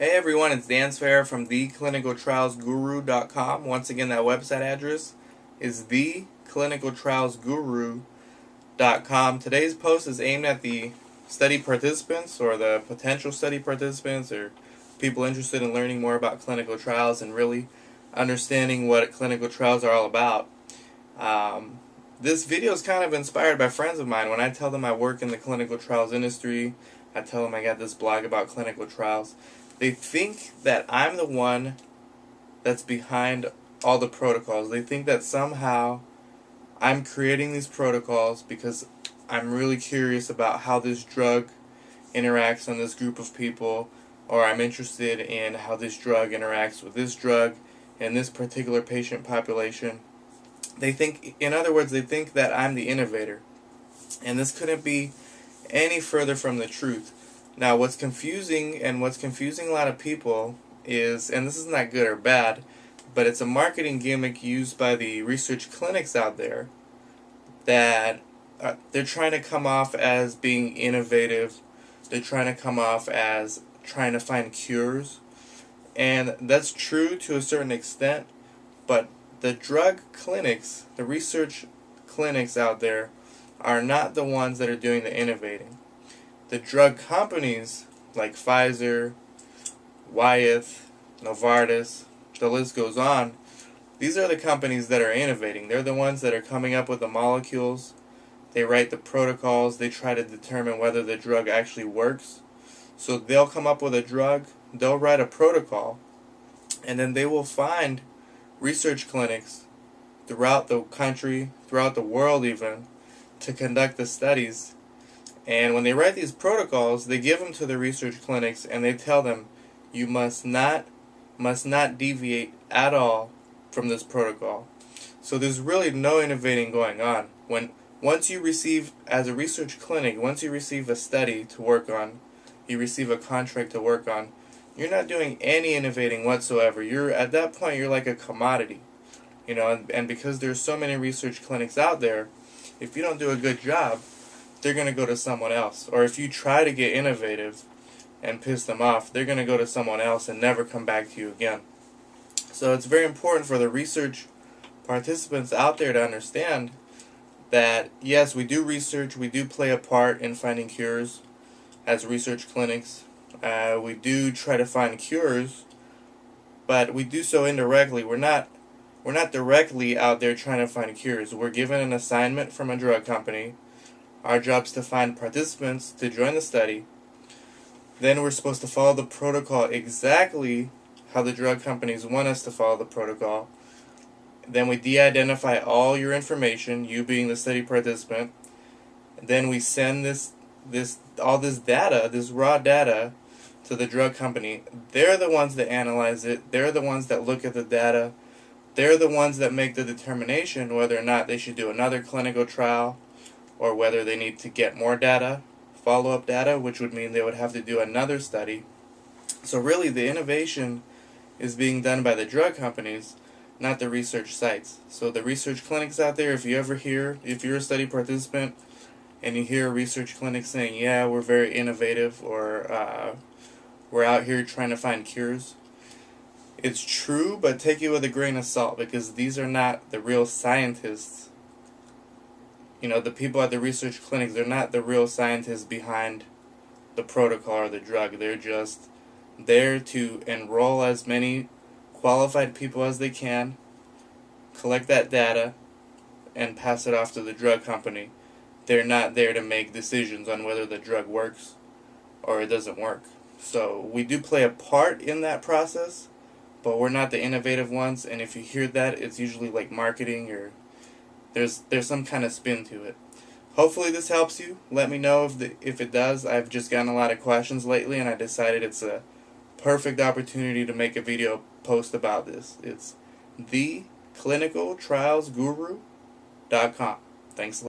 Hey everyone, it's Dan Sfera from theclinicaltrialsguru.com. Once again, that website address is theclinicaltrialsguru.com. Today's post is aimed at the study participants or the potential study participants or people interested in learning more about clinical trials and really understanding what clinical trials are all about. This video is kind of inspired by friends of mine. When I tell them I work in the clinical trials industry, I tell them I got this blog about clinical trials, they think that I'm the one that's behind all the protocols. They think that somehow I'm creating these protocols because I'm really curious about how this drug interacts on this group of people, or I'm interested in how this drug interacts with this drug in this particular patient population. They think, in other words, they think that I'm the innovator. And this couldn't be any further from the truth. Now, what's confusing a lot of people is, and this is not good or bad, but it's a marketing gimmick used by the research clinics out there that they're trying to come off as being innovative. They're trying to come off as trying to find cures. And that's true to a certain extent, but the drug clinics, the research clinics out there, are not the ones that are doing the innovating. The drug companies like Pfizer, Wyeth, Novartis, the list goes on, these are the companies that are innovating. They're the ones that are coming up with the molecules. They write the protocols. They try to determine whether the drug actually works. So they'll come up with a drug, they'll write a protocol, and then they will find research clinics throughout the country, throughout the world even, to conduct the studies. And when they write these protocols, they give them to the research clinics and they tell them, you must not deviate at all from this protocol. So there's really no innovating going on. Once you receive, as a research clinic, once you receive a study to work on, you receive a contract to work on, you're not doing any innovating whatsoever. At that point, you're like a commodity. And because there's so many research clinics out there, if you don't do a good job, they're going to go to someone else. Or if you try to get innovative and piss them off, they're going to go to someone else and never come back to you again. So it's very important for the research participants out there to understand that, yes, we do research, we do play a part in finding cures as research clinics. We do try to find cures, but we do so indirectly. We're not directly out there trying to find cures. We're given an assignment from a drug company. Our job is to find participants to join the study. Then we're supposed to follow the protocol exactly how the drug companies want us to follow the protocol. Then we de-identify all your information, you being the study participant. Then we send all this data, this raw data, to the drug company. They're the ones that analyze it. They're the ones that look at the data. They're the ones that make the determination whether or not they should do another clinical trial, or whether they need to get more data, follow-up data, which would mean they would have to do another study. So really, the innovation is being done by the drug companies, not the research sites. So the research clinics out there, if you're a study participant, and you hear a research clinic saying, yeah, we're very innovative, or we're out here trying to find cures, it's true, but take it with a grain of salt, because these are not the real scientists. The people at the research clinics, they're not the real scientists behind the protocol or the drug. They're just there to enroll as many qualified people as they can, collect that data, and pass it off to the drug company. They're not there to make decisions on whether the drug works or it doesn't work. So we do play a part in that process, but we're not the innovative ones. And if you hear that, it's usually like marketing, or there's some kind of spin to it. Hopefully this helps you. Let me know if it does. I've just gotten a lot of questions lately, and I decided it's a perfect opportunity to make a video post about this. It's theclinicaltrialsguru.com. Thanks a lot.